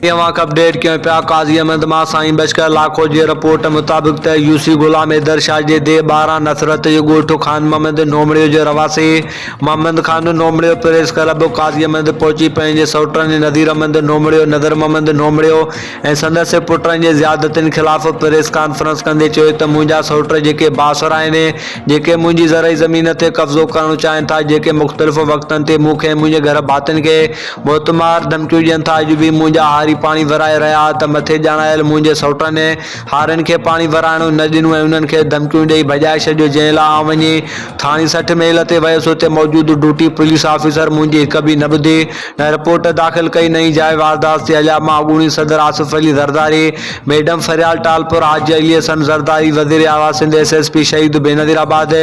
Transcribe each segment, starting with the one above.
Update कयूं पिया काज़ी अहमद मां साईं बशकर लाखो जी रिपोर्ट मुताबिक़ त यूसी गुलाम हैदर शाह जे दे 12 नसरत जो ॻोठ खान मोहम्मद नोमड़ियो जो रवासी मोहम्मद खान नोमड़ियो प्रेस क्लब काज़ी अहमद पहुची पंहिंजे सौटनि नज़ीर अहमद नोमड़ियो नदर मोहम्मद नोमड़ियो ऐं संदसि पुटनि जे ज़ियादतियुनि ख़िलाफ़ प्रेस कॉन्फ्रेंस कंदे चयो त मुंहिंजा सौट जेके बासर आहिनि जेके मुंहिंजी ज़रई ज़मीन ते कब्ज़ो करणु चाहिनि था जेके मुख़्तलिफ़ वक़्तनि ते मूंखे ऐं मुंहिंजे घर भातियुनि खे मोतमार धमकियूं ॾियनि था अॼु बि मुंहिंजा हारी पानी वराए रहा त मथे ॼाणायल मुंहिंजे सौटनि हारनि खे पानी वराइणो न ॾिनो ऐं उन्हनि खे धमकियूं ॾेई भॼाए छॾियो जंहिं लाइ आउं वञी थाणी 60 मेल ते वियुसि हुते मौजूद ड्यूटी पुलिस ऑफिसर मुंहिंजी हिक बि न ॿुधी ऐं रिपोर्ट दाख़िल कई नई जाइ वारदात ते अलियामा अॻूणी सदर आसिफ अली ज़रदारी मैडम फरियाल टालपुर हाजी अली हसन ज़रदारी वज़ीर आला सिंध SSP शहीद बेनज़ीराबाद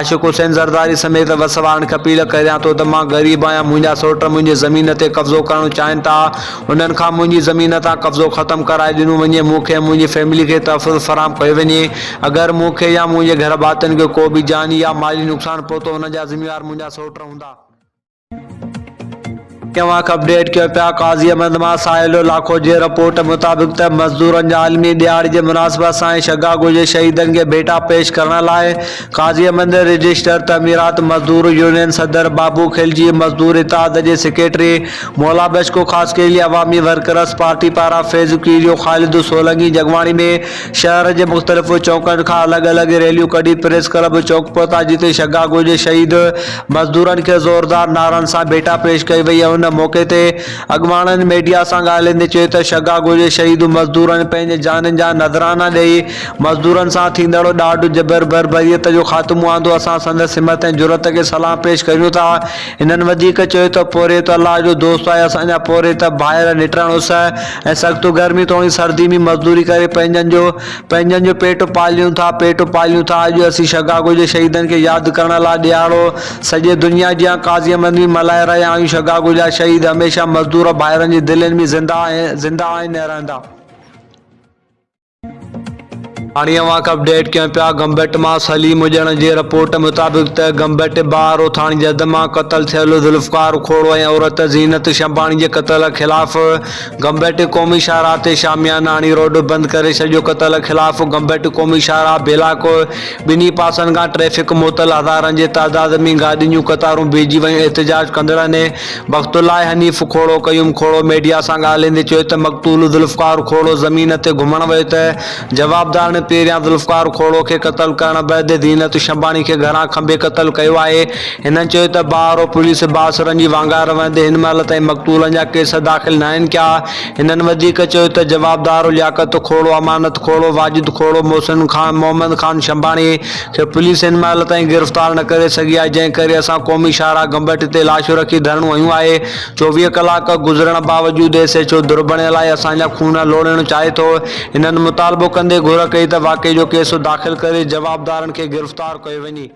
आशिक़ हुसैन ज़रदारी समेत वसवारनि खे अपील करियां थो त मां ग़रीब आहियां मुंहिंजा सौट मुंहिंजी ज़मीन ते कब्ज़ो करणु चाहिनि था उन्हनि खां मुंहिंजी ज़मीन तां कब्ज़ो ख़त्म कराए ॾिनो वञे मूंखे ऐं मुंहिंजी फैमिली खे तहफ़ुज़ फराहम कयो वञे अगरि मूंखे या मुंहिंजे घर भातियुनि खे को बि जानी या माली नुक़सानु पहुतो हुन जा ज़िम्मेवार मुंहिंजा सौट हूंदा। अपडेट किया पिया काज़ी अहमद मां साहिल लाखो जी रिपोर्ट मुताबिक़ त मज़दूरनि जा आलमी ॾियारी जे मुनासिबत सां शिकागो जे शहीदनि खे भेटा पेश करण लाइ काज़ी अहमद रजिस्टर तमीरात मज़दूर यूनियन सदर बाबू खिलजी मज़दूर इत्तेहाद जे सेक्रेटरी मौला बशको ख़ास के लिए अवामी वर्कर्स पार्टी पारां फैज़ कीरियो ख़ालिद सोलंगी जगवाणी में शहर जे मुख़्तलिफ़ चौकनि खां अलॻि अलॻि रैलियूं कढी प्रेस क्लब चौक पहुता जिते शिकागो जे शहीद मज़दूरनि खे ज़ोरदार नारनि सां भेटा पेश कई वई उन मौक़े ते अॻवाननि मीडिया सां ॻाल्हाईंदे चयो त शिकागो जे शहीद मज़दूरनि पंहिंजे जाननि जा नज़राना ॾेई मज़दूरनि सां थींदड़ ॾाढ जबर बर्बरियत जो ख़ात्मो आंदो असां संदसि हिमत ऐं जुरत खे सलाम पेश कयूं था हिननि वधीक चयो त पोरे त अलाह जो दोस्त आहे असांजा पोरे त ॿाहिरि निकिरण उस ऐं सख़्तु गर्मी तोड़ी सर्दी में मज़दूरी करे पंहिंजनि जो पेट पालियूं था अॼु असीं शिकागो जे शहीदनि खे यादि करण लाइ ॾियारो सॼे दुनिया जी काज़ी अहमद में मल्हाए रहिया आहियूं शिकागो जा शहीद हमेशा मज़दूर ॿाहिरनि जी दिलनि में ज़िंदा आहिनि ऐं रहंदा। अपडेट कयूं पिया गंबट मां सलीम हुजण जी रिपोर्ट मुताबिक़ त गंबट बारो थाणी जद मां क़तल थियल ज़ुल्फ़कार खोड़ो ऐं औरत ज़ीनत शंबाणी जे क़तल ख़िलाफ़ गंबट क़ौमी शाहराह ते शामियाना आणी रोड बंदि करे छॾियो क़तल ख़िलाफ़ गंबट क़ौमी शाहराह बेलाको ॿिन्ही पासनि खां ट्रैफ़िक मुअतल हज़ारनि जे तइदाद में गाॾियूं क़तारूं बीहजी वयूं एहतिजाज कंदड़नि वक़्तुल्लाह हनीफ़ खोड़ो कयूं खोड़ो मीडिया सां ॻाल्हाईंदे चयो त मक़तूल ज़ुल्फ़कार खोड़ो ज़मीन ते घुमण वियो त जवाबदार पहिरियां ज़ुल्फ़कार खोड़ो खे क़तल करण बैदि ज़ीनत शंबाणी खे घरां खंबे क़तल कयो आहे हिननि चयो त बारो पुलिस बासरनि जी वांगार वहंदे हिन महिल ताईं मक़तूलनि जा केस दाख़िल न आहिनि कया हिननि वधीक चयो त जवाबदार लियाकत खोड़ो अमानत खोड़ो वाजिद खोड़ो मोहम्मद खान शंबाणी खे पुलिस हिन महिल ताईं गिरफ़्तार न करे सघी आहे जंहिं करे असां क़ौमी शाहराह गंबट ते लाशूं रखी धरणो हयूं आहे 24 कलाक गुज़रण बावजूदि SHO दुर्बणियल आहे असांजा खून लोड़णु चाहे थो हिननि मुतालबो कंदे घुर कई त वाक़ई जो केस दाख़िल करे जवाबदारनि खे गिरफ़्तार कयो वञे।